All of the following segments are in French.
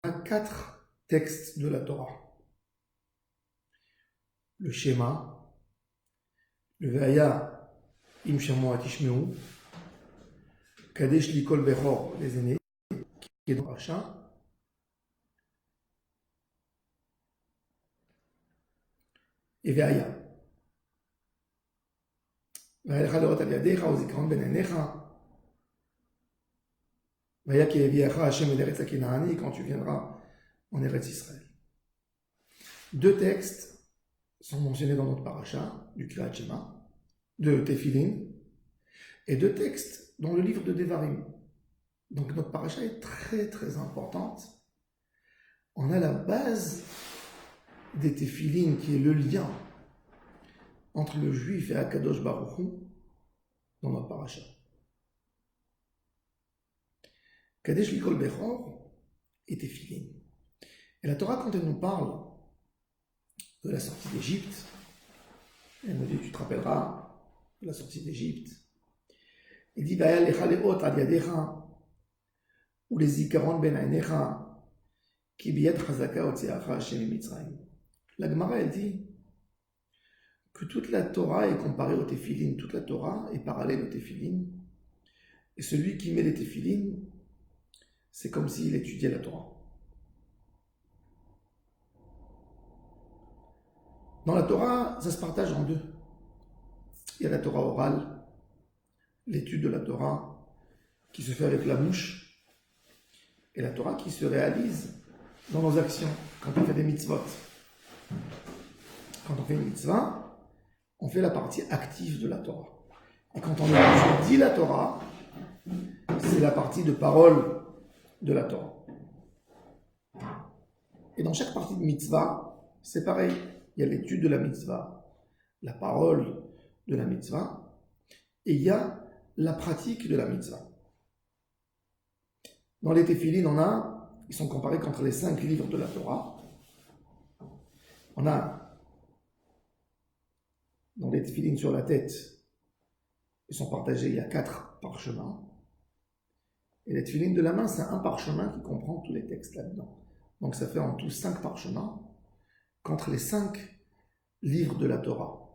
4 textes de la Torah. Le Shema, le Ve'aya im Shamo Atishmeu, Kadesh Likol Bechor, les aînés, qui est dans Racha, et Ve'aya. Ve'alecha lerot al yadecha, uzikron ben einecha, Ve'aya ki eviacha Hashem el Eretz HaKenaani, quand tu viendras en Eretz Israël. 2 textes sont mentionnés dans notre paracha, du Kriyat Shema, de Tefillin, et 2 textes dans le livre de Devarim. Donc notre paracha est très très importante. On a la base des Tefillin qui est le lien entre le juif et Akadosh Baruch Hu dans notre paracha. Kadesh Likol Bechor et Tefillin. Et la Torah, quand elle nous parle de la sortie d'Égypte, elle nous dit, tu te rappelleras de la sortie d'Égypte. Elle dit, Va'ya lecha leot al yadecha, ou les zikaron ben einecha, ki biyad chazaka otziacha Hashem mitzrayim. La Gemara, elle dit que toute la Torah est comparée au Tefillin, toute la Torah est parallèle au Tefillin, et celui qui met les Tefillin, c'est comme s'il étudiait la Torah. Dans la Torah, ça se partage en 2. Il y a la Torah orale, l'étude de la Torah qui se fait avec la bouche, et la Torah qui se réalise dans nos actions, quand on fait des mitzvot. Quand on fait une mitzvah, on fait la partie active de la Torah. Et quand on étudie la Torah, c'est la partie de parole de la Torah. Et dans chaque partie de mitzvah, c'est pareil. Il y a l'étude de la mitzvah, la parole de la mitzvah, et il y a la pratique de la mitzvah. Dans les Tefillin, ils sont comparés contre les 5 livres de la Torah. On a, dans les Tefillin sur la tête, ils sont partagés, il y a 4 parchemins. Et les Tefillin de la main, c'est un parchemin qui comprend tous les textes là-dedans. Donc ça fait en tout 5 parchemins contre les 5 livres de la Torah.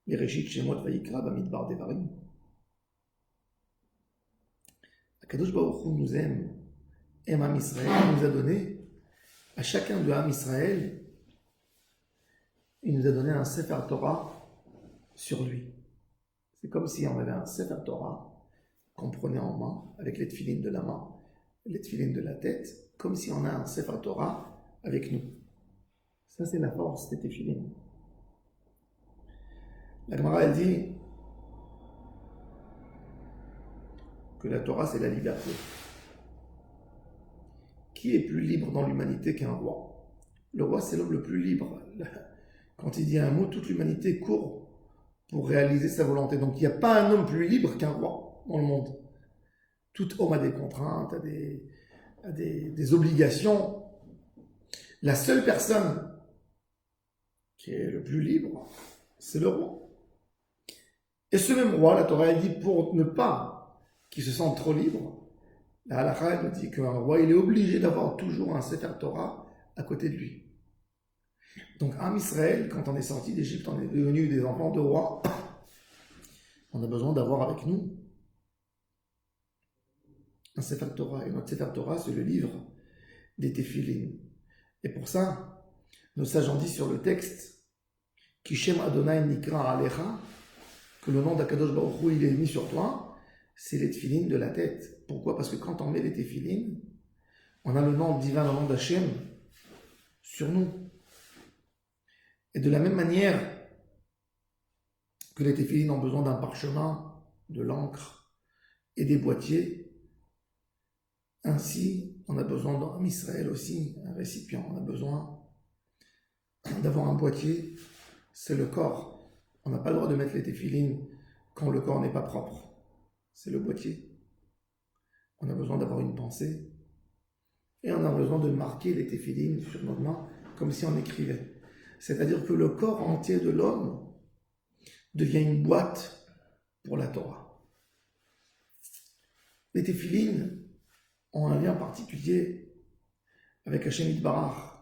Bereshit, Shemot, Vayikra, Bamidbar, Devarim. Akadosh Baruch Hu nous aime Am Israël, il nous a donné, à chacun de Am Israël, il nous a donné un Sefer Torah sur lui. C'est comme si on avait un Sefer Torah qu'on prenait en main, avec les tefillin de la main, les tefillin de la tête, comme si on a un Sefer Torah avec nous. Ça, c'est la force des tefillin. La Gemara, elle dit que la Torah, c'est la liberté. Qui est plus libre dans l'humanité qu'un roi? Le roi, c'est l'homme le plus libre. Quand il dit un mot, toute l'humanité court pour réaliser sa volonté. Donc, il n'y a pas un homme plus libre qu'un roi dans le monde. Tout homme a des contraintes, a des obligations. La seule personne qui est le plus libre, c'est le roi. Et ce même roi, la Torah dit, pour ne pas qu'il se sente trop libre, la halakha nous dit qu'un roi, il est obligé d'avoir toujours un Sefer Torah à côté de lui. Donc, Am Israël, quand on est sorti d'Égypte, on est devenu des enfants de rois. On a besoin d'avoir avec nous un Sefer Torah. Et notre Sefer Torah, c'est le livre des Tefillin. Et pour ça, nos sages ont dit sur le texte Kishem Adonai Nikra Alecha, que le nom d'Akadosh Baruch Hu, il est mis sur toi, c'est les Tefillin de la tête. Pourquoi? Parce que quand on met les Tefillin, on a le nom divin, le nom d'Hachem sur nous. Et de la même manière que les Tefillin ont besoin d'un parchemin, de l'encre et des boîtiers, ainsi on a besoin dans Israël aussi, un récipient. On a besoin d'avoir un boîtier, c'est le corps. On n'a pas le droit de mettre les Tefillin quand le corps n'est pas propre. C'est le boîtier. On a besoin d'avoir une pensée. Et on a besoin de marquer les Tefillin sur nos mains comme si on écrivait. C'est-à-dire que le corps entier de l'homme devient une boîte pour la Torah. Les Tefillin ont un lien particulier avec Hachem Yitbarach,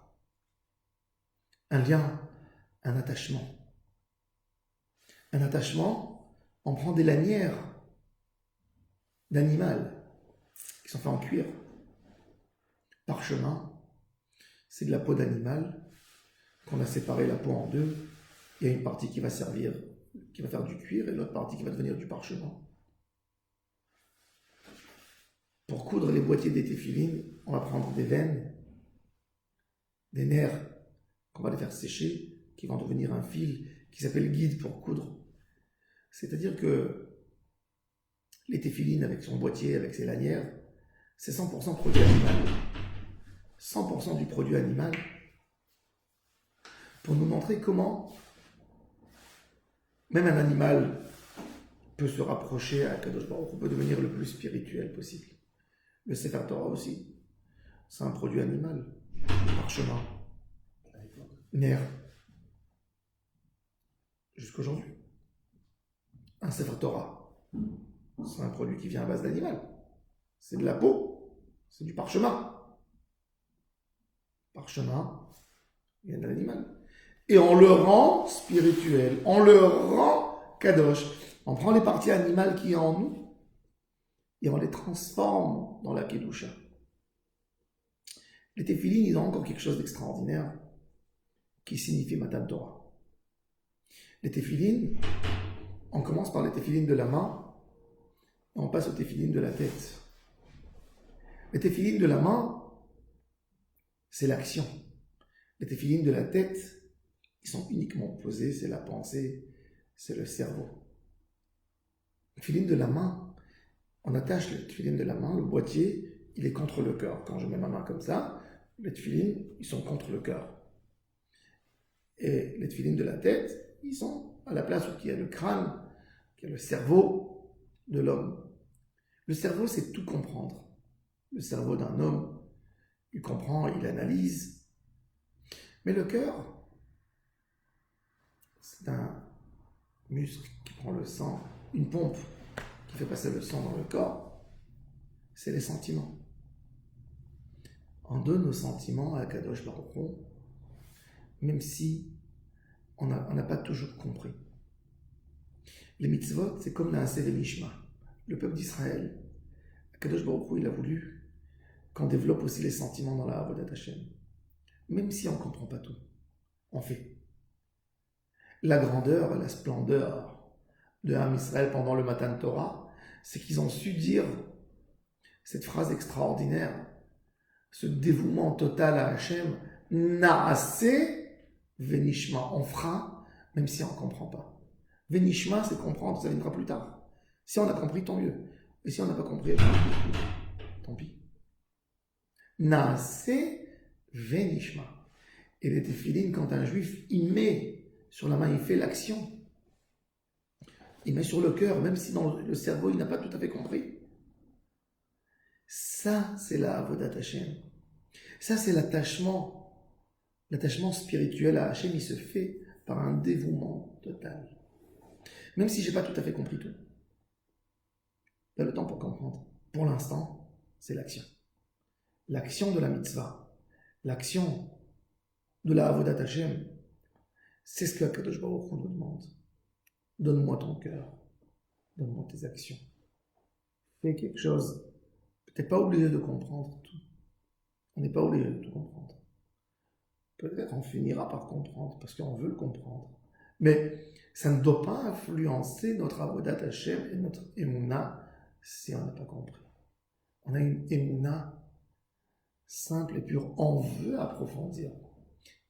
un lien, un attachement. Un attachement, on prend des lanières d'animal qui sont faites en cuir. Parchemin, c'est de la peau d'animal qu'on a séparé la peau en deux. Il y a une partie qui va servir, qui va faire du cuir, et l'autre partie qui va devenir du parchemin. Pour coudre les boîtiers des téphilines, on va prendre des veines, des nerfs qu'on va les faire sécher, qui vont devenir un fil qui s'appelle guide pour coudre. C'est-à-dire que les téphilines avec son boîtier, avec ses lanières, c'est 100% produit animal. 100% du produit animal pour nous montrer comment même un animal peut se rapprocher à Kadosh Baruch Hu, peut devenir le plus spirituel possible. Le Sefer Torah aussi, c'est un produit animal. Parchemin, nerf, jusqu'aujourd'hui. Un Sefer Torah, c'est un produit qui vient à base d'animal. C'est de la peau, c'est du parchemin. Parchemin vient de l'animal. Et on le rend spirituel, on le rend kadosh. On prend les parties animales qui sont en nous et on les transforme dans la kedusha. Les téphilines, ils ont encore quelque chose d'extraordinaire qui signifie Matan Torah. Les téphilines, on commence par les téphilines de la main et on passe aux téphilines de la tête. Les téphilines de la main, c'est l'action. Les téphilines de la tête, ils sont uniquement posés, c'est la pensée, c'est le cerveau. Le téphilines de la main, on attache le téphilines de la main, le boîtier, il est contre le cœur. Quand je mets ma main comme ça, les téphilines, ils sont contre le cœur. Et les téphilines de la tête, ils sont à la place où il y a le crâne, qui est le cerveau de l'homme. Le cerveau, c'est tout comprendre. Le cerveau d'un homme, il comprend, il analyse. Mais le cœur, c'est un muscle qui prend le sang, une pompe qui fait passer le sang dans le corps. C'est les sentiments. On donne nos sentiments à Kadosh Baruch Hu, même si on n'a pas toujours compris. Les mitzvot, c'est comme un Sevenishma. Le peuple d'Israël, Kadosh Baruch Hu, il a voulu qu'on développe aussi les sentiments dans la Avodat Hashem. Même si on ne comprend pas tout, on fait. La grandeur, la splendeur de Ham Israël pendant le Matan Torah, c'est qu'ils ont su dire cette phrase extraordinaire, ce dévouement total à Hashem, Naaseh Venishma, on fera, même si on ne comprend pas. Venishma, c'est comprendre, ça viendra plus tard. Si on a compris, tant mieux. Et si on n'a pas compris, tant pis. Naaseh Venishma. Et les téphilines, quand un juif, il met sur la main, il fait l'action. Il met sur le cœur, même si dans le cerveau, il n'a pas tout à fait compris. Ça, c'est la Avodat Hashem. Ça, c'est l'attachement. L'attachement spirituel à Hashem, il se fait par un dévouement total. Même si je n'ai pas tout à fait compris tout. Pas le temps pour comprendre. Pour l'instant, c'est l'action. L'action de la mitzvah. L'action de la Avodat Hashem. C'est ce que Kadosh Baruch Hu nous demande. Donne-moi ton cœur. Donne-moi tes actions. Fais quelque chose. Peut-être pas obligé de comprendre tout. On n'est pas obligé de tout comprendre. Peut-être on finira par comprendre parce qu'on veut le comprendre. Mais ça ne doit pas influencer notre Avodat Hashem et notre Emouna si on n'a pas compris. On a une Emouna simple et pure. On veut approfondir.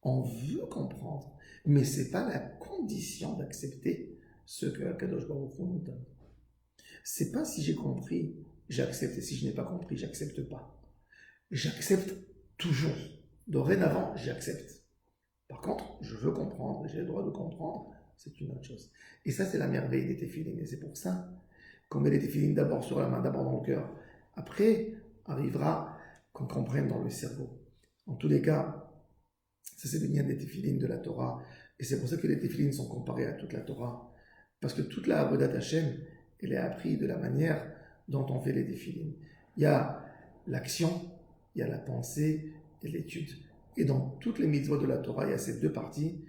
On veut comprendre. Mais ce n'est pas la condition d'accepter ce que Kadosh Baruch Hu nous donne. Ce n'est pas si j'ai compris, j'accepte. Et si je n'ai pas compris, j'accepte pas. J'accepte toujours. Dorénavant, j'accepte. Par contre, je veux comprendre, j'ai le droit de comprendre, c'est une autre chose. Et ça, c'est la merveille des téphilines. Et c'est pour ça qu'on met les téphilines d'abord sur la main, d'abord dans le cœur. Après, arrivera qu'on comprenne dans le cerveau. En tous les cas, ça c'est le lien des téphilines de la Torah. Et c'est pour ça que les téphilines sont comparées à toute la Torah. Parce que toute la Avodat Hashem, elle est apprise de la manière dont on fait les téphilines. Il y a l'action, il y a la pensée et l'étude. Et dans toutes les mitzvot de la Torah, il y a ces deux parties,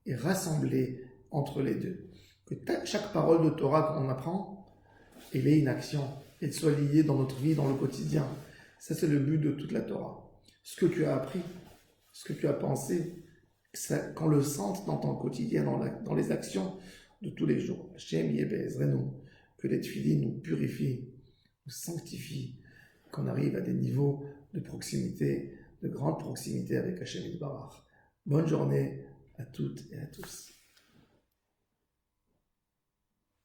et rassemblées entre les deux. Que chaque parole de Torah qu'on apprend, elle ait une action, elle soit liée dans notre vie, dans le quotidien. Ça, c'est le but de toute la Torah. Ce que tu as appris, ce que tu as pensé, qu'on le sente dans ton quotidien, dans les actions de tous les jours. Hashem Yebezrenu, que les tefilines nous purifient, nous sanctifient, qu'on arrive à des niveaux de proximité, de grande proximité avec Hashem Yitbarach. Bonne journée à toutes et à tous.